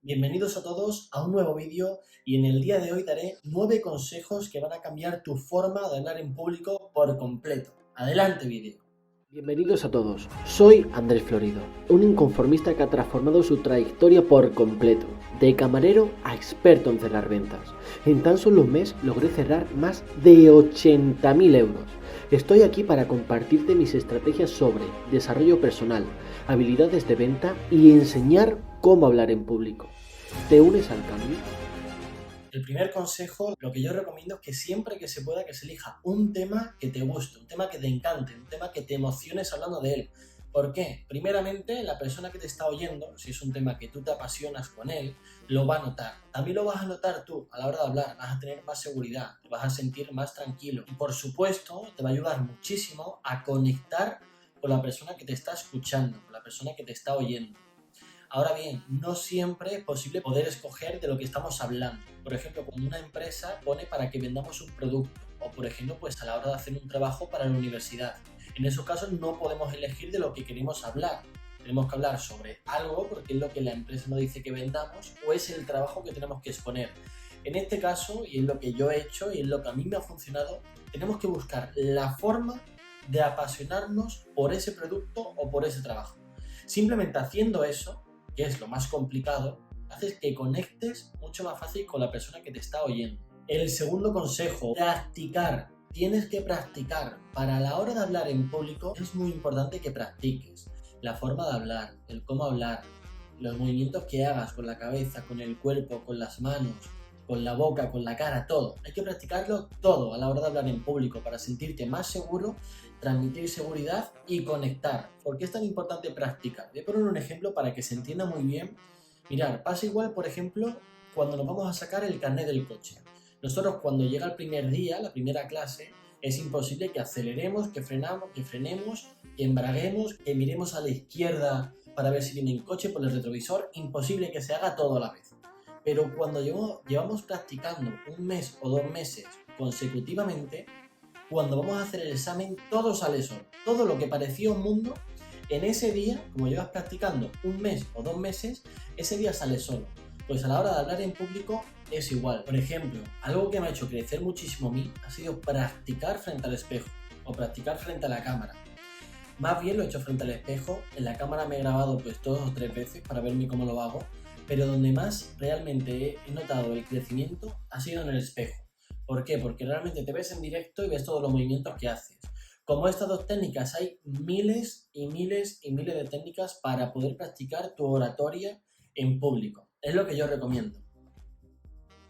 Bienvenidos a todos a un nuevo vídeo y en el día de hoy daré 9 consejos que van a cambiar tu forma de hablar en público por completo. Adelante vídeo. Bienvenidos a todos, soy Andrés Florido, un inconformista que ha transformado su trayectoria por completo, de camarero a experto en cerrar ventas. En tan solo un mes logré cerrar más de 80.000 euros. Estoy aquí para compartirte mis estrategias sobre desarrollo personal, habilidades de venta y enseñar cómo hablar en público. ¿Te unes al cambio? El primer consejo, lo que yo recomiendo es que siempre que se pueda que se elija un tema que te guste, un tema que te encante, un tema que te emociones hablando de él. ¿Por qué? Primeramente, la persona que te está oyendo, si es un tema que tú te apasionas con él, lo va a notar. También lo vas a notar tú a la hora de hablar, vas a tener más seguridad, te vas a sentir más tranquilo. Y por supuesto, te va a ayudar muchísimo a conectar con la persona que te está escuchando, con la persona que te está oyendo. Ahora bien, no siempre es posible poder escoger de lo que estamos hablando. Por ejemplo, cuando una empresa pone para que vendamos un producto o, por ejemplo, pues a la hora de hacer un trabajo para la universidad. En esos casos no podemos elegir de lo que queremos hablar. Tenemos que hablar sobre algo porque es lo que la empresa nos dice que vendamos o es el trabajo que tenemos que exponer. En este caso, y es lo que yo he hecho y es lo que a mí me ha funcionado, tenemos que buscar la forma de apasionarnos por ese producto o por ese trabajo. Simplemente haciendo eso, que es lo más complicado, haces que conectes mucho más fácil con la persona que te está oyendo. El segundo consejo, practicar. Tienes que practicar. Para la hora de hablar en público es muy importante que practiques. La forma de hablar, el cómo hablar, los movimientos que hagas con la cabeza, con el cuerpo, con las manos, con la boca, con la cara, todo. Hay que practicarlo todo a la hora de hablar en público para sentirte más seguro, transmitir seguridad y conectar. ¿Por qué es tan importante practicar? Voy a poner un ejemplo para que se entienda muy bien. Mirad, pasa igual, por ejemplo, cuando nos vamos a sacar el carnet del coche. Nosotros cuando llega el primer día, la primera clase, es imposible que aceleremos, que frenemos, que embraguemos, que miremos a la izquierda para ver si viene el coche por el retrovisor. Imposible que se haga todo a la vez. Pero cuando llevamos practicando un mes o 2 meses consecutivamente, cuando vamos a hacer el examen todo sale solo. Todo lo que parecía un mundo, en ese día, como llevas practicando un mes o 2 meses, ese día sale solo. Pues a la hora de hablar en público es igual. Por ejemplo, algo que me ha hecho crecer muchísimo a mí ha sido practicar frente al espejo o practicar frente a la cámara. Más bien lo he hecho frente al espejo, en la cámara me he grabado pues 2 o 3 veces para verme cómo lo hago, pero donde más realmente he notado el crecimiento ha sido en el espejo. ¿Por qué? Porque realmente te ves en directo y ves todos los movimientos que haces. Como estas dos técnicas, hay miles y miles y miles de técnicas para poder practicar tu oratoria en público. Es lo que yo recomiendo.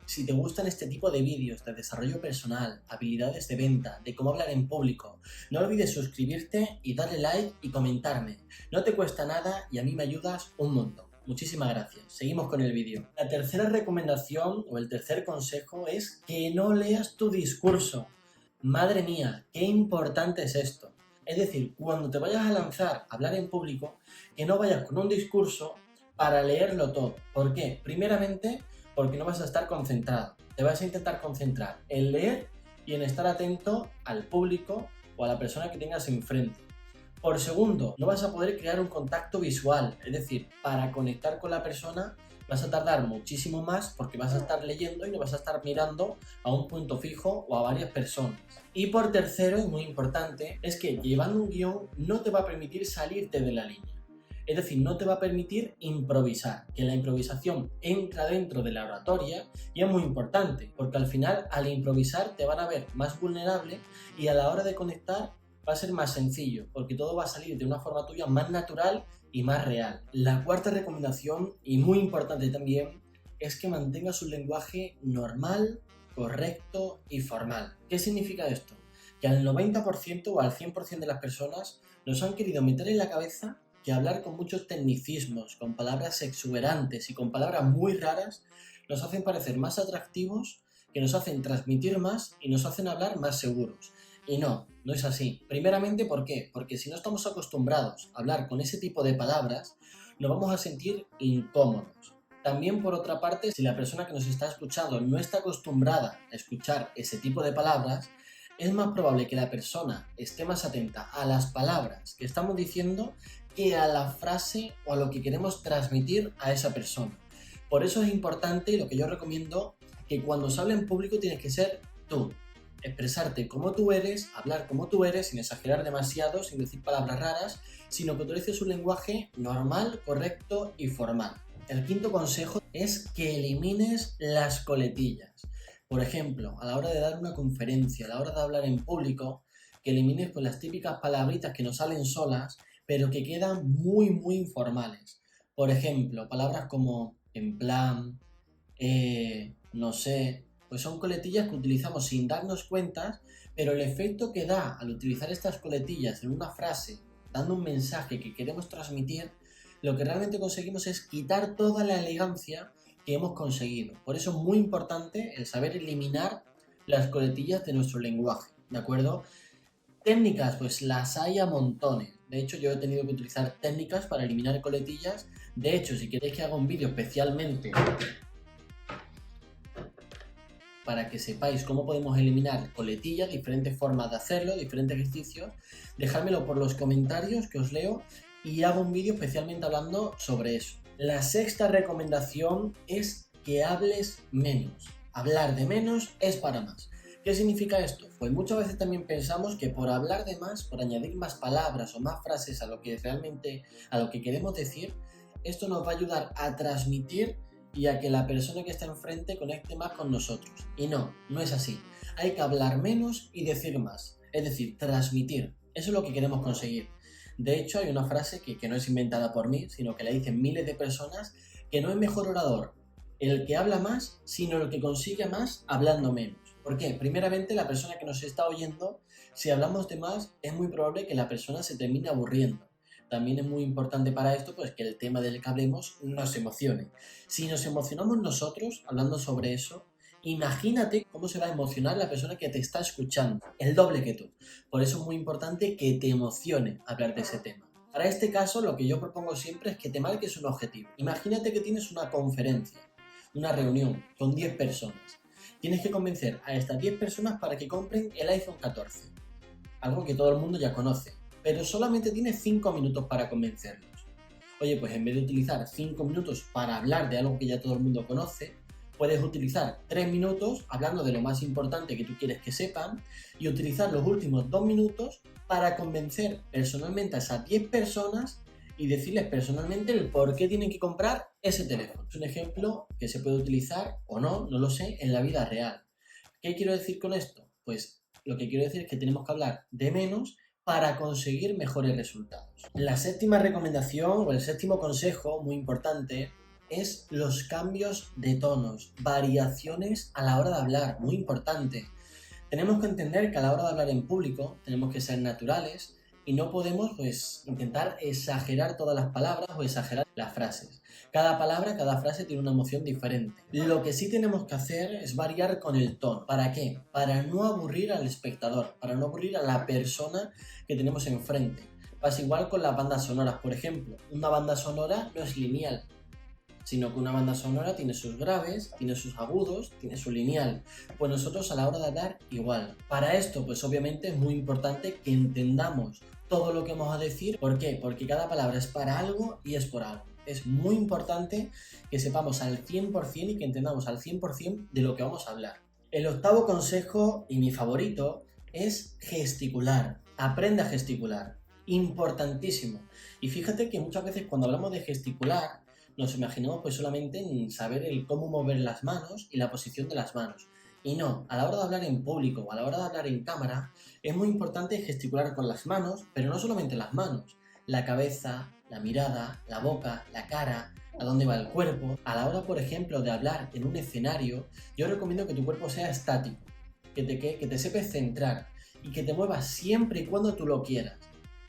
Si te gustan este tipo de vídeos de desarrollo personal, habilidades de venta, de cómo hablar en público, no olvides suscribirte y darle like y comentarme. No te cuesta nada y a mí me ayudas un montón. Muchísimas gracias. Seguimos con el vídeo. La tercera recomendación o el tercer consejo es que no leas tu discurso. Madre mía, qué importante es esto. Es decir, cuando te vayas a lanzar a hablar en público, que no vayas con un discurso para leerlo todo. ¿Por qué? Primeramente, porque no vas a estar concentrado. Te vas a intentar concentrar en leer y en estar atento al público o a la persona que tengas enfrente. Por segundo, no vas a poder crear un contacto visual, es decir, para conectar con la persona vas a tardar muchísimo más porque vas a estar leyendo y no vas a estar mirando a un punto fijo o a varias personas. Y por tercero, y muy importante, es que llevando un guión no te va a permitir salirte de la línea. Es decir, no te va a permitir improvisar, que la improvisación entra dentro de la oratoria y es muy importante, porque al final al improvisar te van a ver más vulnerable y a la hora de conectar va a ser más sencillo, porque todo va a salir de una forma tuya más natural y más real. La cuarta recomendación, y muy importante también, es que mantengas un lenguaje normal, correcto y formal. ¿Qué significa esto? Que al 90% o al 100% de las personas nos han querido meter en la cabeza que hablar con muchos tecnicismos, con palabras exuberantes y con palabras muy raras nos hacen parecer más atractivos, que nos hacen transmitir más y nos hacen hablar más seguros. Y no, no es así. Primeramente, ¿por qué? Porque si no estamos acostumbrados a hablar con ese tipo de palabras, nos vamos a sentir incómodos. También, por otra parte, si la persona que nos está escuchando no está acostumbrada a escuchar ese tipo de palabras, es más probable que la persona esté más atenta a las palabras que estamos diciendo que a la frase o a lo que queremos transmitir a esa persona. Por eso es importante, y lo que yo recomiendo, que cuando se habla en público tienes que ser tú. Expresarte como tú eres, hablar como tú eres, sin exagerar demasiado, sin decir palabras raras, sino que utilices un lenguaje normal, correcto y formal. El quinto consejo es que elimines las coletillas. Por ejemplo, a la hora de dar una conferencia, a la hora de hablar en público, que elimines pues, las típicas palabritas que nos salen solas, pero que quedan muy informales. Por ejemplo, palabras como en plan, no sé, pues son coletillas que utilizamos sin darnos cuenta, pero el efecto que da al utilizar estas coletillas en una frase, dando un mensaje que queremos transmitir, lo que realmente conseguimos es quitar toda la elegancia que hemos conseguido. Por eso es muy importante el saber eliminar las coletillas de nuestro lenguaje, ¿de acuerdo? Técnicas, pues las hay a montones. De hecho, yo he tenido que utilizar técnicas para eliminar coletillas. De hecho, si queréis que haga un vídeo especialmente para que sepáis cómo podemos eliminar coletillas, diferentes formas de hacerlo, diferentes ejercicios, dejádmelo por los comentarios que os leo y hago un vídeo especialmente hablando sobre eso. La sexta recomendación es que hables menos. Hablar de menos es para más. ¿Qué significa esto? Pues muchas veces también pensamos que por hablar de más, por añadir más palabras o más frases a lo que realmente, a lo que queremos decir, esto nos va a ayudar a transmitir y a que la persona que está enfrente conecte más con nosotros. Y no es así. Hay que hablar menos y decir más. Es decir, transmitir. Eso es lo que queremos conseguir. De hecho, hay una frase que no es inventada por mí, sino que la dicen miles de personas, que no es mejor orador el que habla más, sino el que consigue más hablando menos. ¿Por qué? Primeramente, la persona que nos está oyendo, si hablamos de más, es muy probable que la persona se termine aburriendo. También es muy importante para esto pues, que el tema del que hablemos nos emocione. Si nos emocionamos nosotros hablando sobre eso, imagínate cómo se va a emocionar la persona que te está escuchando, el doble que tú. Por eso es muy importante que te emocione hablar de ese tema. Para este caso, lo que yo propongo siempre es que te marques un objetivo. Imagínate que tienes una conferencia, una reunión con 10 personas. Tienes que convencer a estas 10 personas para que compren el iPhone 14, algo que todo el mundo ya conoce, pero solamente tienes 5 minutos para convencerlos. Oye, pues en vez de utilizar 5 minutos para hablar de algo que ya todo el mundo conoce, puedes utilizar 3 minutos hablando de lo más importante que tú quieres que sepan y utilizar los últimos 2 minutos para convencer personalmente a esas 10 personas y decirles personalmente el por qué tienen que comprar ese teléfono. Es un ejemplo que se puede utilizar o no lo sé, en la vida real. ¿Qué quiero decir con esto? Pues lo que quiero decir es que tenemos que hablar de menos para conseguir mejores resultados. La séptima recomendación o el séptimo consejo, muy importante, es los cambios de tonos, variaciones a la hora de hablar, muy importante. Tenemos que entender que a la hora de hablar en público tenemos que ser naturales y no podemos pues intentar exagerar todas las palabras o exagerar las frases. Cada palabra, cada frase tiene una emoción diferente. Lo que sí tenemos que hacer es variar con el tono. ¿Para qué? Para no aburrir al espectador, para no aburrir a la persona que tenemos enfrente. Pasa igual con las bandas sonoras, por ejemplo. Una banda sonora no es lineal, sino que una banda sonora tiene sus graves, tiene sus agudos, tiene su lineal. Pues nosotros a la hora de hablar igual. Para esto, pues obviamente es muy importante que entendamos todo lo que vamos a decir. ¿Por qué? Porque cada palabra es para algo y es por algo. Es muy importante que sepamos al 100% y que entendamos al 100% de lo que vamos a hablar. El octavo consejo y mi favorito es gesticular. Aprende a gesticular. Importantísimo. Y fíjate que muchas veces cuando hablamos de gesticular, nos imaginamos pues solamente en saber el cómo mover las manos y la posición de las manos. Y no, a la hora de hablar en público o a la hora de hablar en cámara, es muy importante gesticular con las manos, pero no solamente las manos, la cabeza, la mirada, la boca, la cara, a dónde va el cuerpo. A la hora, por ejemplo, de hablar en un escenario, yo recomiendo que tu cuerpo sea estático, que te sepas centrar y que te muevas siempre y cuando tú lo quieras.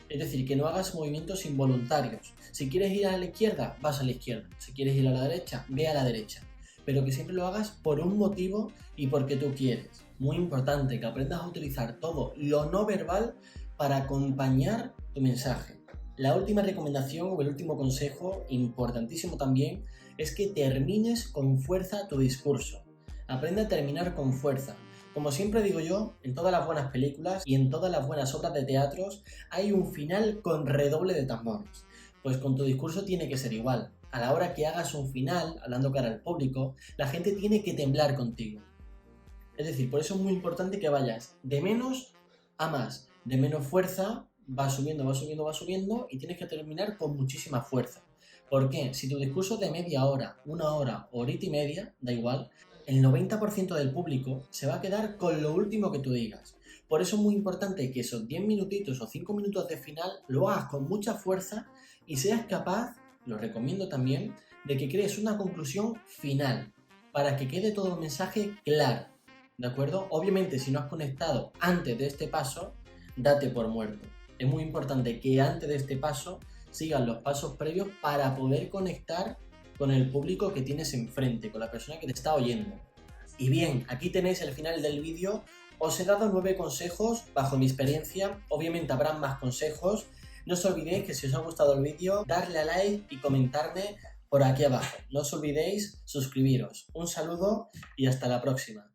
Es decir, que no hagas movimientos involuntarios. Si quieres ir a la izquierda, vas a la izquierda. Si quieres ir a la derecha, ve a la derecha. Pero que siempre lo hagas por un motivo y porque tú quieres. Muy importante que aprendas a utilizar todo lo no verbal para acompañar tu mensaje. La última recomendación o el último consejo, importantísimo también, es que termines con fuerza tu discurso. Aprende a terminar con fuerza. Como siempre digo yo, en todas las buenas películas y en todas las buenas obras de teatros hay un final con redoble de tambores. Pues con tu discurso tiene que ser igual. a la hora que hagas un final, hablando cara al público, la gente tiene que temblar contigo. Es decir, por eso es muy importante que vayas de menos a más, de menos fuerza, va subiendo, va subiendo, va subiendo y tienes que terminar con muchísima fuerza. ¿Por qué? Si tu discurso es de media hora, una hora, horita y media, da igual, el 90% del público se va a quedar con lo último que tú digas. Por eso es muy importante que esos 10 minutitos o 5 minutos de final lo hagas con mucha fuerza y seas capaz, lo recomiendo también, de que crees una conclusión final para que quede todo el mensaje claro. ¿De acuerdo? Obviamente, si no has conectado antes de este paso, date por muerto. Es muy importante que antes de este paso sigas los pasos previos para poder conectar con el público que tienes enfrente, con la persona que te está oyendo. Y bien, aquí tenéis el final del vídeo. Os he dado 9 consejos bajo mi experiencia. Obviamente habrá más consejos. No os olvidéis que si os ha gustado el vídeo, darle a like y comentarme por aquí abajo. No os olvidéis suscribiros. Un saludo y hasta la próxima.